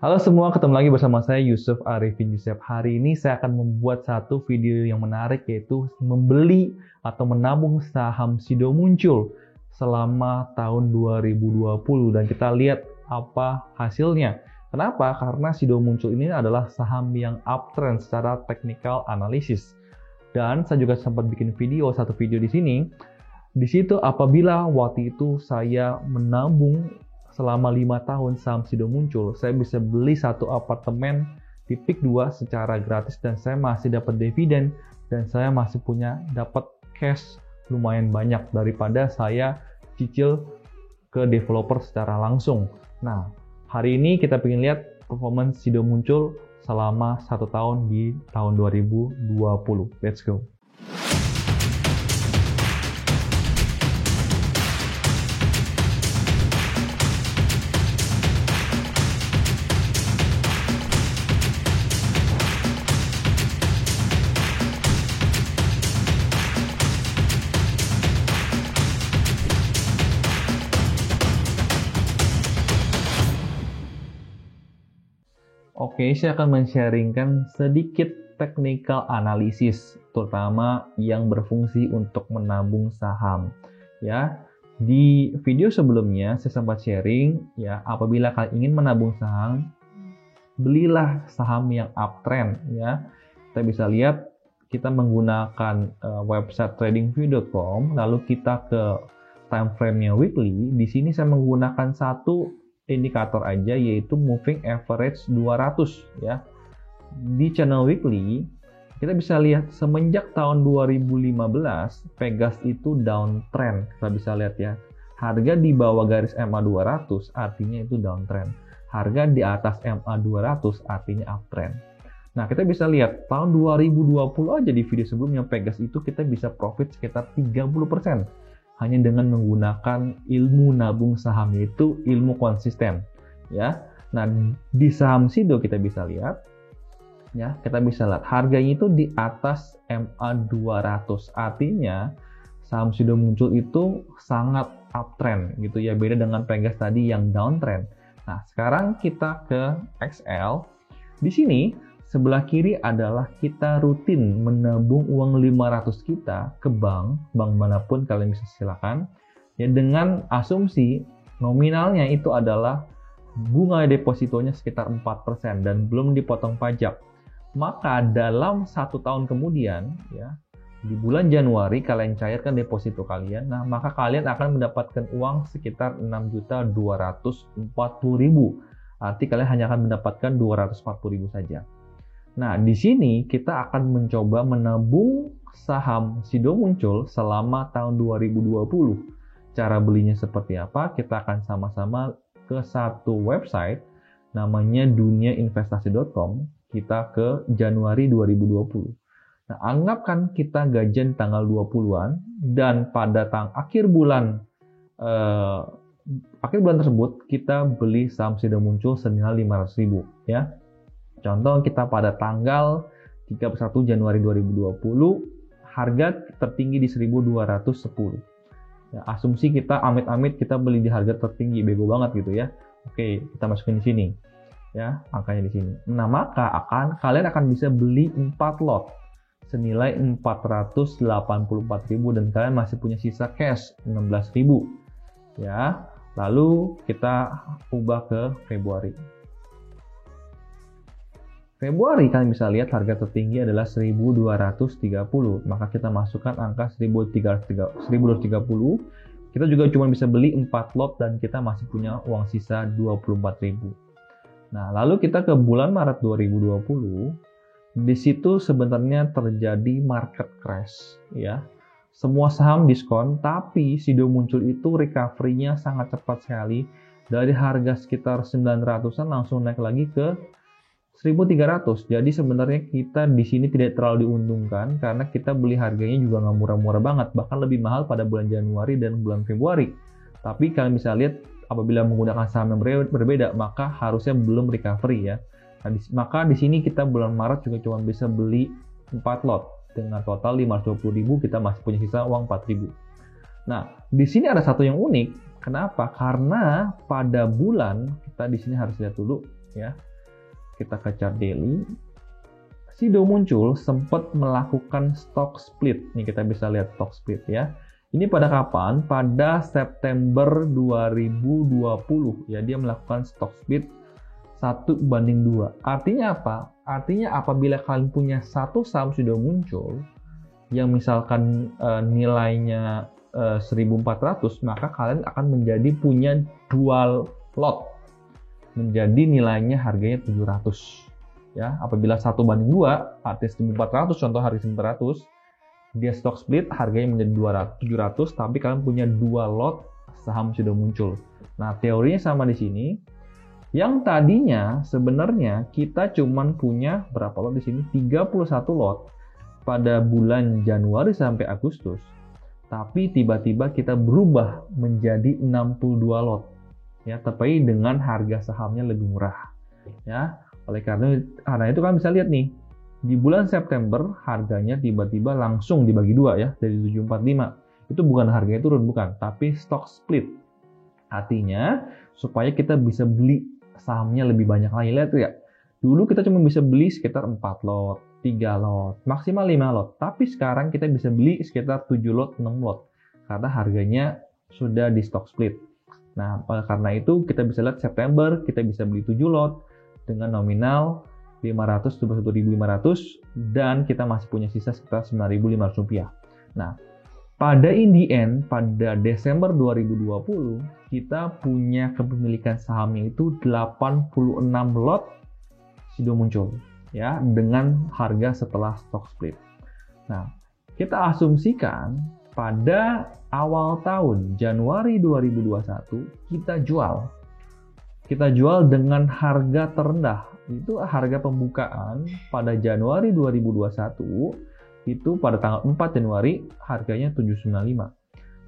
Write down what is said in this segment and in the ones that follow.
Halo semua, ketemu lagi bersama saya Yusuf Arifin Yusuf. Hari ini saya akan membuat satu video yang menarik, yaitu membeli atau menabung saham Sido Muncul selama tahun 2020 dan kita lihat apa hasilnya. Kenapa? Karena Sido Muncul ini adalah saham yang uptrend secara technical analysis. Dan saya juga sempat bikin satu video di sini. Di situ apabila waktu itu saya menabung selama 5 tahun saham Sido Muncul, saya bisa beli satu apartemen di Pik 2 secara gratis dan saya masih dapat dividen dan saya masih dapat cash lumayan banyak daripada saya cicil ke developer secara langsung. Nah, hari ini kita pengen lihat performance Sido Muncul selama 1 tahun di tahun 2020. Let's go. Oke, saya akan men-sharingkan sedikit technical analysis, terutama yang berfungsi untuk menabung saham. Ya, di video sebelumnya saya sempat sharing, ya, apabila kalian ingin menabung saham, belilah saham yang uptrend. Ya, kita bisa lihat kita menggunakan website tradingview.com, lalu kita ke time frame-nya weekly. Di sini saya menggunakan satu indikator aja, yaitu moving average 200 ya. Di channel weekly kita bisa lihat semenjak tahun 2015 Pegas itu downtrend. Kita bisa lihat ya, harga di bawah garis MA 200 artinya itu downtrend, harga di atas MA 200 artinya uptrend. Nah, kita bisa lihat tahun 2020 aja di video sebelumnya Pegas itu kita bisa profit sekitar 30% hanya dengan menggunakan ilmu nabung saham, yaitu ilmu konsisten ya. Nah, di saham Sido kita bisa lihat ya, kita bisa lihat harganya itu di atas MA 200, artinya saham Sido Muncul itu sangat uptrend gitu ya, beda dengan Pegas tadi yang downtrend. Nah, sekarang kita ke XL. Di sini sebelah kiri adalah kita rutin menabung uang 500 kita ke bank manapun kalian bisa silakan. Ya, dengan asumsi nominalnya itu adalah bunga depositonya sekitar 4% dan belum dipotong pajak. Maka dalam 1 tahun kemudian, ya, di bulan Januari kalian cairkan deposito kalian, nah maka kalian akan mendapatkan uang sekitar 6.240.000. Arti kalian hanya akan mendapatkan 240.000 saja. Nah, di sini kita akan mencoba menabung saham Sido Muncul selama tahun 2020. Cara belinya seperti apa? Kita akan sama-sama ke satu website namanya duniainvestasi.com. Kita ke Januari 2020. Nah, anggapkan kita gajian tanggal 20-an dan pada akhir bulan tersebut kita beli saham Sido Muncul senilai 500.000 ya. Contoh, kita pada tanggal 31 Januari 2020 harga tertinggi di 1.210. Ya, asumsi kita amit-amit kita beli di harga tertinggi, bego banget gitu ya. Oke, kita masukin di sini. Ya, angkanya di sini. Nah, maka kalian akan bisa beli 4 lot senilai 484.000 dan kalian masih punya sisa cash 16.000. Ya, lalu kita ubah ke Februari. Februari kalian bisa lihat harga tertinggi adalah 1.230, maka kita masukkan angka 1.230. Kita juga cuma bisa beli 4 lot dan kita masih punya uang sisa 24.000. Nah, lalu kita ke bulan Maret 2020. Di situ sebenarnya terjadi market crash ya. Semua saham diskon, tapi Sido Muncul itu recovery-nya sangat cepat sekali. Dari harga sekitar 900-an langsung naik lagi ke 1.300. Jadi sebenarnya kita di sini tidak terlalu diuntungkan karena kita beli harganya juga nggak murah-murah banget, bahkan lebih mahal pada bulan Januari dan bulan Februari. Tapi kalian bisa lihat apabila menggunakan saham yang berbeda, maka harusnya belum recovery ya. Nah, maka di sini kita bulan Maret juga cuma bisa beli 4 lot dengan total 520.000, kita masih punya sisa uang 4.000. Nah, di sini ada satu yang unik. Kenapa? Karena pada bulan Kita di sini harus lihat dulu ya. Kita ke chart daily. Sido Muncul sempat melakukan stock split. Nih kita bisa lihat stock split ya. Ini pada kapan? Pada September 2020 ya, dia melakukan stock split 1:2. Artinya apa? Artinya apabila kalian punya satu saham Sido Muncul yang misalkan nilainya 1.400, maka kalian akan menjadi punya dual lot. Menjadi nilainya harganya 700. Ya, apabila 1:2, artinya 1.400, contoh harga 1.400, dia stock split harganya menjadi 700, tapi kalian punya dua lot saham Sido Muncul. Nah, teorinya sama di sini. Yang tadinya sebenarnya kita cuman punya berapa lot di sini? 31 lot pada bulan Januari sampai Agustus. Tapi tiba-tiba kita berubah menjadi 62 lot. Ya, tapi dengan harga sahamnya lebih murah. Ya, oleh karena itu kan bisa lihat nih, di bulan September harganya tiba-tiba langsung dibagi dua ya, dari 745. Itu bukan harganya turun, bukan, tapi stock split. Artinya supaya kita bisa beli sahamnya lebih banyak lagi. Lihat ya, dulu kita cuma bisa beli sekitar 4 lot, 3 lot, maksimal 5 lot. Tapi sekarang kita bisa beli sekitar 7 lot, 6 lot. Karena harganya sudah di stock split. Nah, karena itu kita bisa lihat September kita bisa beli 7 lot dengan nominal 500 dan kita masih punya sisa sekitar 9.500 rupiah. Nah, pada pada Desember 2020 kita punya kepemilikan sahamnya itu 86 lot Sido Muncul ya, dengan harga setelah stock split. Nah, kita asumsikan pada awal tahun Januari 2021 kita jual dengan harga terendah. Itu harga pembukaan pada Januari 2021 itu pada tanggal 4 Januari harganya 795.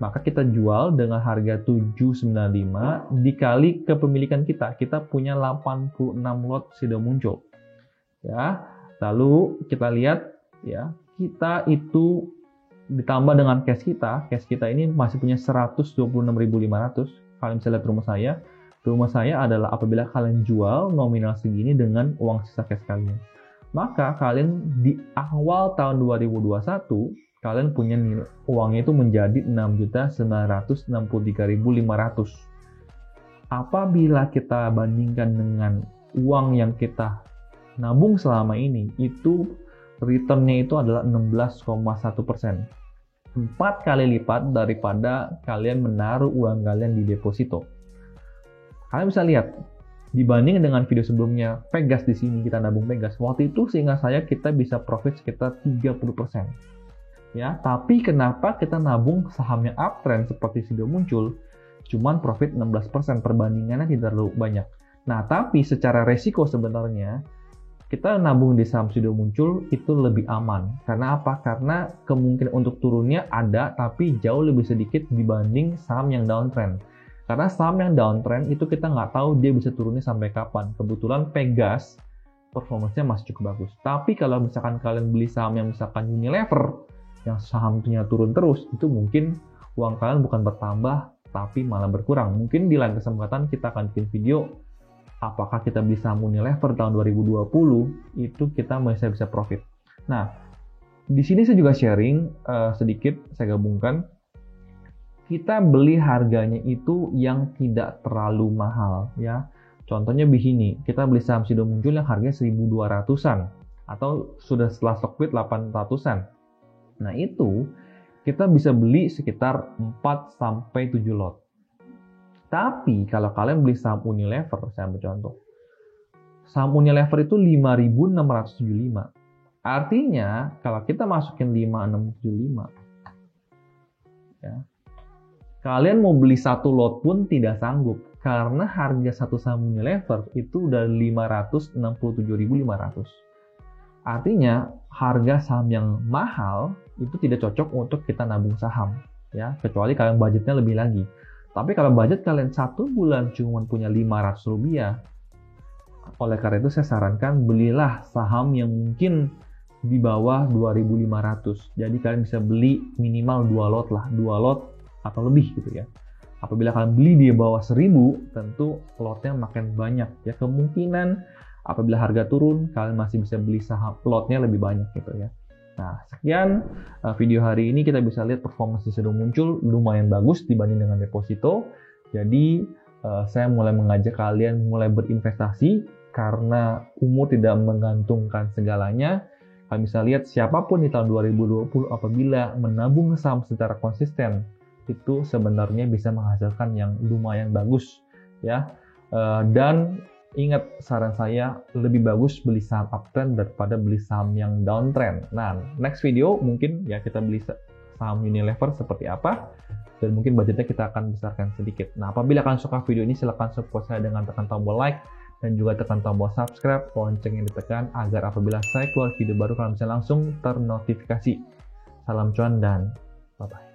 Maka kita jual dengan harga 795 dikali kepemilikan kita. Kita punya 86 lot Sido Muncul. Ya. Lalu kita lihat ya, kita itu ditambah dengan cash kita ini masih punya 126.500. Kalian bisa lihat rumah saya. Rumah saya adalah apabila kalian jual nominal segini dengan uang sisa cash kalian. Maka kalian di awal tahun 2021, kalian punya nilai uangnya itu menjadi 6.963.500. Apabila kita bandingkan dengan uang yang kita nabung selama ini, itu return-nya itu adalah 16,1%. 4 kali lipat daripada kalian menaruh uang kalian di deposito. Kalian bisa lihat, dibanding dengan video sebelumnya Pegas di sini kita nabung Pegas, waktu itu seingat saya kita bisa profit sekitar 30%. Ya, tapi kenapa kita nabung sahamnya uptrend seperti Sido Muncul cuman profit 16%, perbandingannya tidak terlalu banyak. Nah, tapi secara resiko sebenarnya kita nabung di saham Sido Muncul itu lebih aman. Karena apa? Karena kemungkinan untuk turunnya ada, tapi jauh lebih sedikit dibanding saham yang downtrend. Karena saham yang downtrend itu kita nggak tahu dia bisa turunnya sampai kapan. Kebetulan Pegas performanya masih cukup bagus. Tapi kalau misalkan kalian beli saham yang misalkan Unilever, yang sahamnya turun terus, itu mungkin uang kalian bukan bertambah, tapi malah berkurang. Mungkin di lain kesempatan kita akan bikin video apakah kita beli saham Unilever tahun 2020, itu kita masih bisa profit. Nah, di sini saya juga sharing sedikit, saya gabungkan. Kita beli harganya itu yang tidak terlalu mahal ya. Contohnya begini, kita beli saham Sido Muncul yang harganya 1.200-an atau sudah setelah stock split 800-an. Nah, itu kita bisa beli sekitar 4-7 lot. Tapi kalau kalian beli saham Unilever, saya ambil contoh. Saham Unilever itu 5.675. Artinya kalau kita masukin 5.675 ya, kalian mau beli satu lot pun tidak sanggup karena harga satu saham Unilever itu udah 567.500. Artinya harga saham yang mahal itu tidak cocok untuk kita nabung saham ya, kecuali kalian budgetnya lebih lagi. Tapi kalau budget kalian 1 bulan cuma punya 500 rupiah, oleh karena itu saya sarankan belilah saham yang mungkin di bawah 2.500. Jadi kalian bisa beli minimal 2 lot lah, 2 lot atau lebih gitu ya. Apabila kalian beli di bawah 1000, tentu lotnya makin banyak. Ya, kemungkinan apabila harga turun, kalian masih bisa beli saham lotnya lebih banyak gitu ya. Nah, sekian video hari ini. Kita bisa lihat performance sudah muncul lumayan bagus dibanding dengan deposito. Jadi, saya mulai mengajak kalian mulai berinvestasi karena umur tidak menggantungkan segalanya. Kalian bisa lihat siapapun di tahun 2020 apabila menabung saham secara konsisten, itu sebenarnya bisa menghasilkan yang lumayan bagus ya. Dan ingat, saran saya lebih bagus beli saham uptrend daripada beli saham yang downtrend. Nah, next video mungkin ya kita beli saham Unilever seperti apa, dan mungkin budgetnya kita akan besarkan sedikit. Nah, apabila kalian suka video ini, silahkan support saya dengan tekan tombol like dan juga tekan tombol subscribe, lonceng yang ditekan agar apabila saya keluar video baru kalian bisa langsung ternotifikasi. Salam cuan dan bye-bye.